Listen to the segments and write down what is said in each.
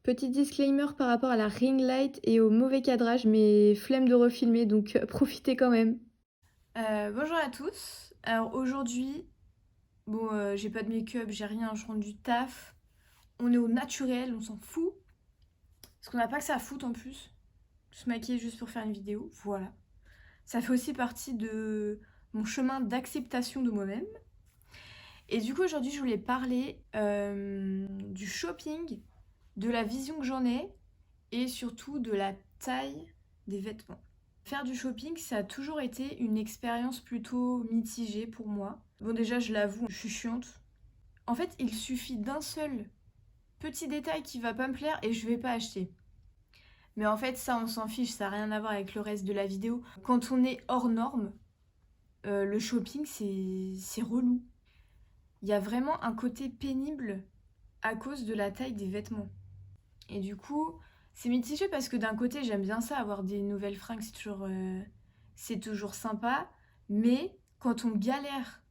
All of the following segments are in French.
Petit disclaimer par rapport à la ring light et au mauvais cadrage, mais flemme de refilmer, donc profitez quand même. Bonjour à tous. Alors aujourd'hui, bon, j'ai pas de make-up, j'ai rien, je rentre du taf. On est au naturel, on s'en fout. Parce qu'on n'a pas que ça à foutre en plus. Se maquiller juste pour faire une vidéo, voilà. Ça fait aussi partie de mon chemin d'acceptation de moi-même. Et du coup, aujourd'hui, je voulais parler du shopping, de la vision que j'en ai et surtout de la taille des vêtements. Faire du shopping, ça a toujours été une expérience plutôt mitigée pour moi. Bon, déjà, je l'avoue, je suis chiante. En fait, il suffit d'un seul petit détail qui va pas me plaire et je vais pas acheter. Mais en fait, ça, on s'en fiche, ça n'a rien à voir avec le reste de la vidéo. Quand on est hors norme, le shopping, c'est relou. Il y a vraiment un côté pénible à cause de la taille des vêtements. Et du coup, c'est mitigé parce que d'un côté, j'aime bien ça, avoir des nouvelles fringues, c'est toujours sympa. Mais quand on galère,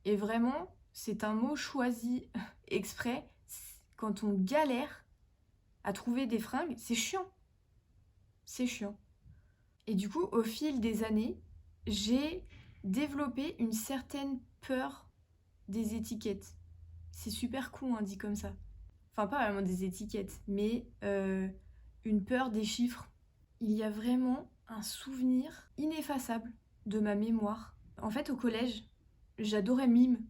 et vraiment, c'est un mot choisi exprès, quand on galère à trouver des fringues, c'est chiant. C'est chiant. Et du coup, au fil des années, j'ai développé une certaine peur des étiquettes. C'est super con, hein, dit comme ça. Enfin, pas vraiment des étiquettes, mais une peur des chiffres. Il y a vraiment un souvenir ineffaçable de ma mémoire. En fait, au collège, j'adorais mime.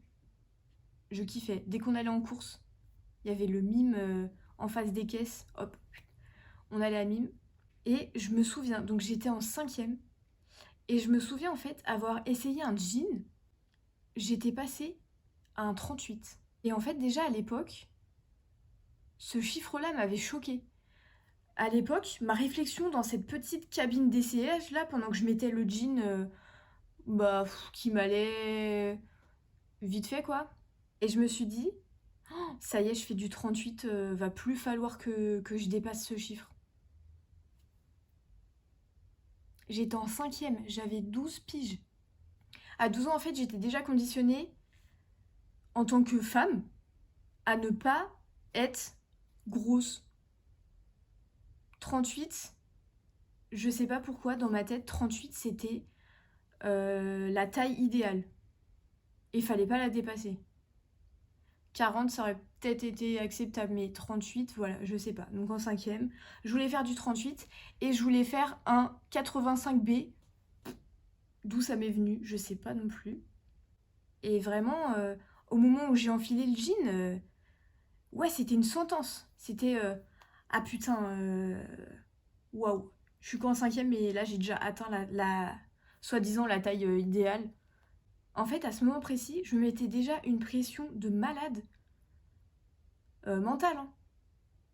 Je kiffais. Dès qu'on allait en course, il y avait le mime en face des caisses. Hop, on allait à mime. Et je me souviens, donc j'étais en cinquième, et je me souviens en fait avoir essayé un jean. J'étais passée à un 38. Et en fait, déjà à l'époque, ce chiffre-là m'avait choquée. À l'époque, ma réflexion dans cette petite cabine d'essayage là, pendant que je mettais le jean qui m'allait vite fait quoi. Et je me suis dit, ça y est, je fais du 38, va plus falloir que je dépasse ce chiffre. J'étais en cinquième, j'avais 12 piges. À 12 ans, en fait, j'étais déjà conditionnée en tant que femme à ne pas être grosse. 38, je sais pas pourquoi, dans ma tête, 38 c'était la taille idéale. Et il fallait pas la dépasser. 40, ça aurait peut-être été acceptable, mais 38, voilà, je sais pas. Donc en cinquième, je voulais faire du 38 et je voulais faire un 85B. D'où ça m'est venu, je sais pas non plus. Et vraiment, au moment où j'ai enfilé le jean, ouais, c'était une sentence. C'était ah putain, waouh. Je suis qu'en cinquième, mais là j'ai déjà atteint soi-disant la taille idéale. En fait, à ce moment précis, je mettais déjà une pression de malade mentale, hein,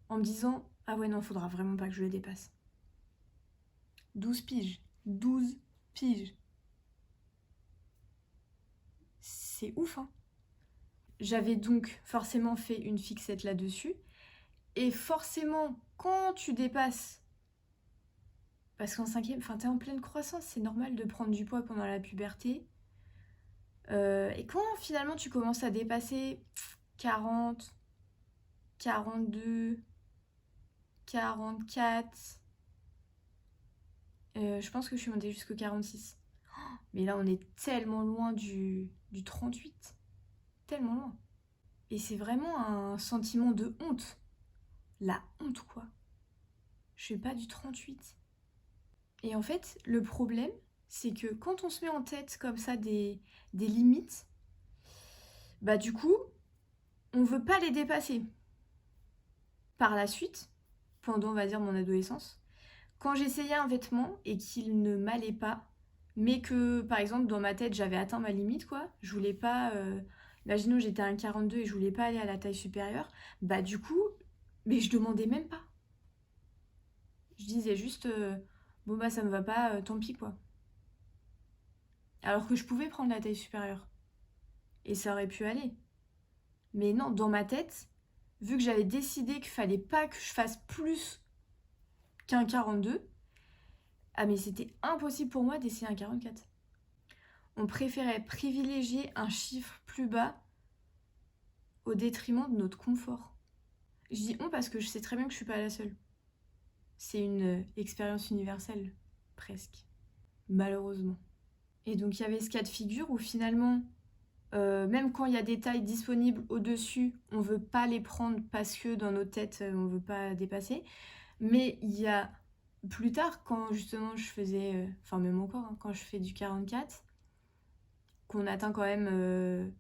en me disant ah ouais, non, faudra vraiment pas que je le dépasse. 12 piges. 12 piges. C'est ouf, hein. J'avais donc forcément fait une fixette là-dessus. Et forcément, quand tu dépasses, parce qu'en cinquième, enfin t'es en pleine croissance, c'est normal de prendre du poids pendant la puberté. Et quand finalement tu commences à dépasser 40, 42, 44, je pense que je suis montée jusqu'au 46. Mais là, on est tellement loin du 38. Tellement loin. Et c'est vraiment un sentiment de honte. La honte, quoi. Je fais pas du 38. Et en fait, le problème, c'est que quand on se met en tête comme ça des limites, bah du coup, on veut pas les dépasser. Par la suite, pendant, on va dire, mon adolescence, quand j'essayais un vêtement et qu'il ne m'allait pas, mais que, par exemple, dans ma tête, j'avais atteint ma limite, quoi, je voulais pas... imaginons, j'étais à un 42 et je voulais pas aller à la taille supérieure, bah du coup, mais je demandais même pas. Je disais juste, bon bah ça me va pas, tant pis, quoi. Alors que je pouvais prendre la taille supérieure. Et ça aurait pu aller. Mais non, dans ma tête, vu que j'avais décidé qu'il fallait pas que je fasse plus qu'un 42, ah mais c'était impossible pour moi d'essayer un 44. On préférait privilégier un chiffre plus bas au détriment de notre confort. Je dis on parce que je sais très bien que je suis pas la seule. C'est une expérience universelle, presque. Malheureusement. Et donc il y avait ce cas de figure où finalement, même quand il y a des tailles disponibles au-dessus, on veut pas les prendre parce que dans nos têtes, on veut pas dépasser. Mais il y a plus tard, quand justement je faisais, enfin même encore, hein, quand je fais du 44, qu'on atteint quand même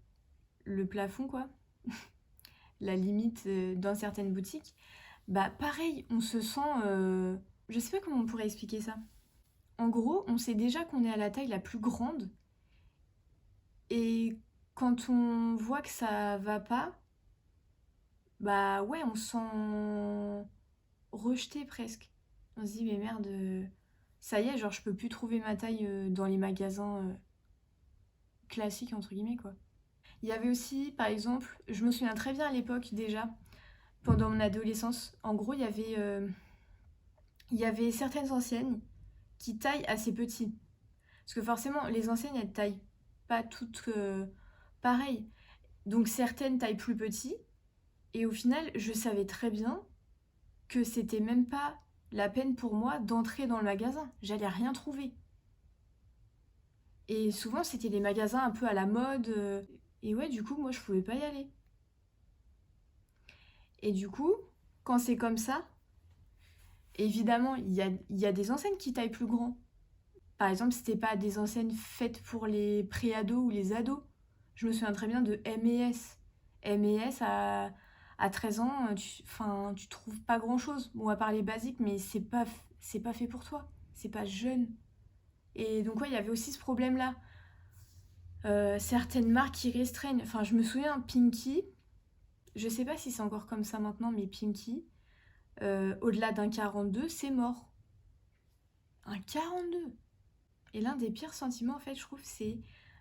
le plafond, quoi, la limite dans certaines boutiques, bah pareil, on se sent... je sais pas comment on pourrait expliquer ça. En gros, on sait déjà qu'on est à la taille la plus grande, et quand on voit que ça va pas, bah ouais, on se sent rejeté presque. On se dit, mais merde, ça y est, genre je peux plus trouver ma taille dans les magasins classiques, entre guillemets, quoi. Il y avait aussi, par exemple, je me souviens très bien à l'époque déjà, pendant mon adolescence, en gros, il y avait certaines enseignes qui taillent assez petit. Parce que forcément, les enseignes, elles taillent pas toutes pareilles. Donc certaines taillent plus petit. Et au final, je savais très bien que c'était même pas la peine pour moi d'entrer dans le magasin. J'allais rien trouver. Et souvent, c'était des magasins un peu à la mode. Et ouais, du coup, moi, je pouvais pas y aller. Et du coup, quand c'est comme ça, évidemment, il y a des enseignes qui taillent plus grand. Par exemple, c'était pas des enseignes faites pour les pré-ados ou les ados. Je me souviens très bien de M&S. M&S, à 13 ans, tu trouves pas grand-chose. Bon, à part les basiques, mais c'est pas fait pour toi. C'est pas jeune. Et donc, ouais, il y avait aussi ce problème-là. Certaines marques qui restreignent. Enfin, je me souviens, Pinky, je sais pas si c'est encore comme ça maintenant, mais Pinky, au-delà d'un 42, c'est mort. Un 42. Et l'un des pires sentiments, en fait, je trouve, c'est...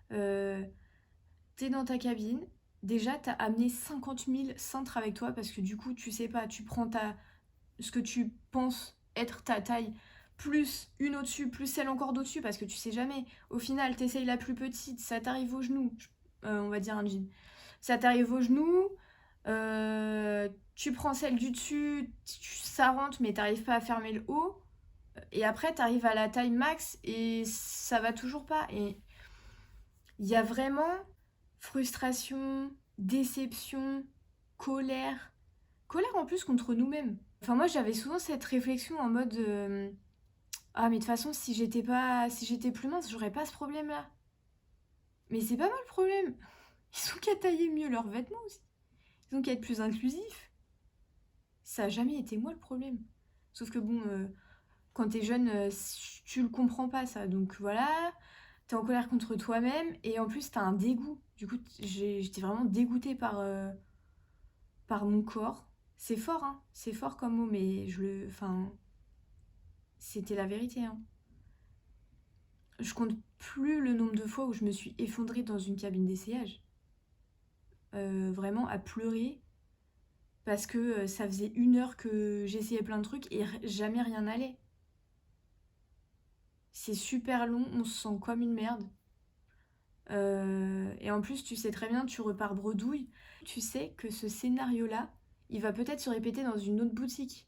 t'es dans ta cabine, déjà, t'as amené 50 000 cintres avec toi, parce que du coup, tu sais pas, tu prends ce que tu penses être ta taille, plus une au-dessus, plus celle encore d'au-dessus, parce que tu sais jamais. Au final, t'essayes la plus petite, ça t'arrive au genou, on va dire un jean. Ça t'arrive au genou, tu prends celle du dessus, ça rentre, mais t'arrives pas à fermer le haut. Et après, t'arrives à la taille max et ça va toujours pas. Et il y a vraiment frustration, déception, colère. Colère en plus contre nous-mêmes. Enfin, moi, j'avais souvent cette réflexion en mode ah, mais de toute façon, si j'étais plus mince, j'aurais pas ce problème-là. Mais c'est pas moi le problème. Ils ont qu'à tailler mieux leurs vêtements aussi. Ils ont qu'à être plus inclusifs. Ça a jamais été moi le problème. Sauf que bon, quand t'es jeune, tu le comprends pas ça. Donc voilà, t'es en colère contre toi-même et en plus t'as un dégoût. Du coup, j'étais vraiment dégoûtée par mon corps. C'est fort, hein. C'est fort comme mot, mais enfin, c'était la vérité, hein. Je compte plus le nombre de fois où je me suis effondrée dans une cabine d'essayage. Vraiment à pleurer parce que ça faisait 1 heure que j'essayais plein de trucs et jamais rien n'allait. C'est super long, on se sent comme une merde. Et en plus, tu sais très bien, tu repars bredouille. Tu sais que ce scénario-là, il va peut-être se répéter dans une autre boutique.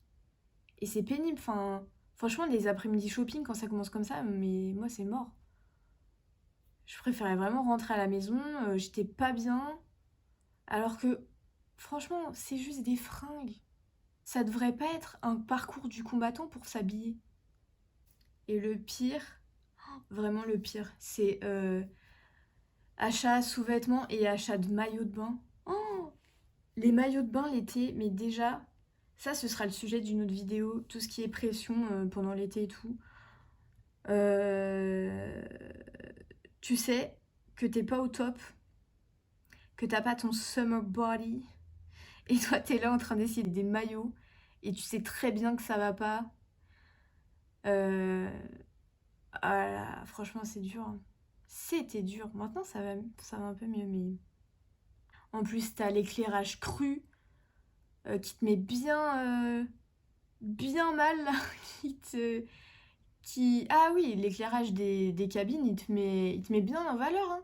Et c'est pénible. Enfin, franchement, les après-midi shopping, quand ça commence comme ça, mais moi, c'est mort. Je préférais vraiment rentrer à la maison, j'étais pas bien. Alors que, franchement, c'est juste des fringues. Ça devrait pas être un parcours du combattant pour s'habiller. Et le pire, vraiment le pire, c'est achat sous-vêtements et achat de maillots de bain. Oh, les maillots de bain l'été, mais déjà, ça ce sera le sujet d'une autre vidéo, tout ce qui est pression pendant l'été et tout. Tu sais que t'es pas au top, que t'as pas ton summer body, et toi t'es là en train d'essayer des maillots, et tu sais très bien que ça va pas. Ah là, franchement c'est dur, hein. C'était dur, maintenant ça va un peu mieux, mais... En plus t'as l'éclairage cru, qui te met bien mal, là, Ah oui, l'éclairage des cabines, il te met bien en valeur, hein.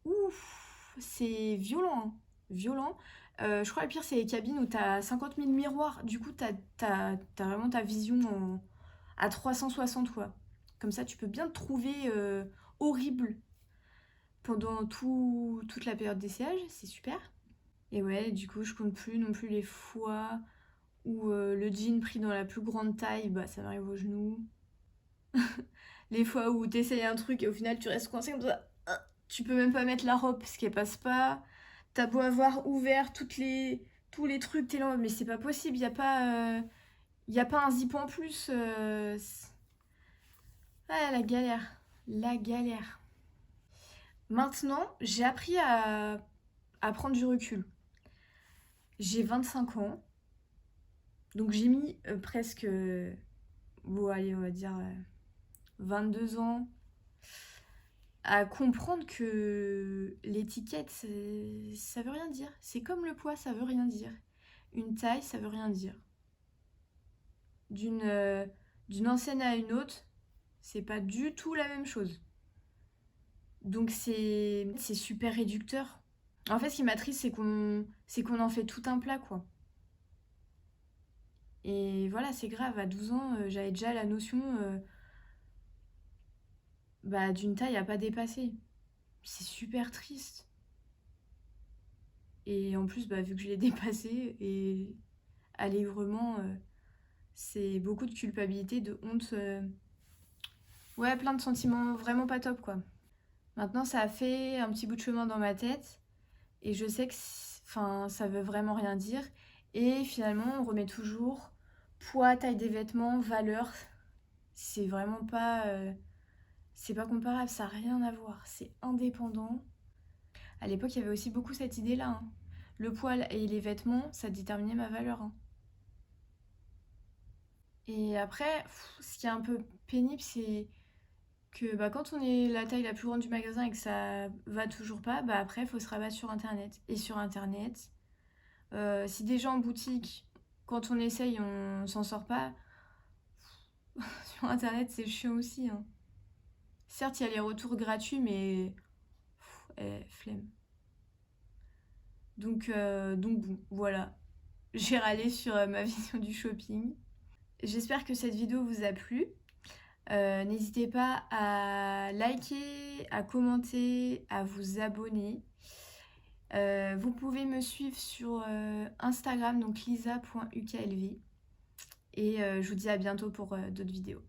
Ouf, c'est violent, hein. Violent. Je crois le pire, c'est les cabines où t'as 50 000 miroirs. Du coup, t'as vraiment ta vision à 360, quoi. Comme ça, tu peux bien te trouver horrible pendant toute la période d'essayage. C'est super. Et ouais, du coup, je compte plus non plus les fois où le jean pris dans la plus grande taille, bah ça m'arrive au genou. Les fois où t'essayes un truc et au final tu restes coincé comme ça. Tu peux même pas mettre la robe parce qu'elle passe pas. T'as beau avoir ouvert tous les trucs, t'es là, en mode, mais c'est pas possible, y a pas un zip en plus. Ah, la galère. La galère. Maintenant, j'ai appris à prendre du recul. J'ai 25 ans, donc j'ai mis presque, bon allez, on va dire 22 ans à comprendre que l'étiquette, ça veut rien dire. C'est comme le poids, ça veut rien dire. Une taille, ça veut rien dire. D'une enseigne à une autre, c'est pas du tout la même chose. Donc c'est super réducteur. En fait, ce qui m'attriste, c'est qu'on en fait tout un plat, quoi. Et voilà, c'est grave. À 12 ans, j'avais déjà la notion bah, d'une taille à pas dépasser. C'est super triste. Et en plus, bah, vu que je l'ai dépassé et allègrement, c'est beaucoup de culpabilité, de honte. Ouais, plein de sentiments vraiment pas top, quoi. Maintenant, ça a fait un petit bout de chemin dans ma tête. Et je sais que enfin, ça veut vraiment rien dire. Et finalement, on remet toujours poids, taille des vêtements, valeur. C'est vraiment pas... c'est pas comparable, ça n'a rien à voir. C'est indépendant. À l'époque, il y avait aussi beaucoup cette idée-là, hein. Le poil et les vêtements, ça déterminait ma valeur, hein. Et après, ce qui est un peu pénible, c'est que bah, quand on est la taille la plus grande du magasin et que ça va toujours pas, bah après, il faut se rabattre sur Internet. Et sur Internet, si déjà en boutique, quand on essaye, on s'en sort pas, sur Internet, c'est chiant aussi, hein. Certes, il y a les retours gratuits, mais flemme. Donc bon, voilà. J'ai râlé sur ma vision du shopping. J'espère que cette vidéo vous a plu. N'hésitez pas à liker, à commenter, à vous abonner. Vous pouvez me suivre sur Instagram, donc lisa.uklv. Et je vous dis à bientôt pour d'autres vidéos.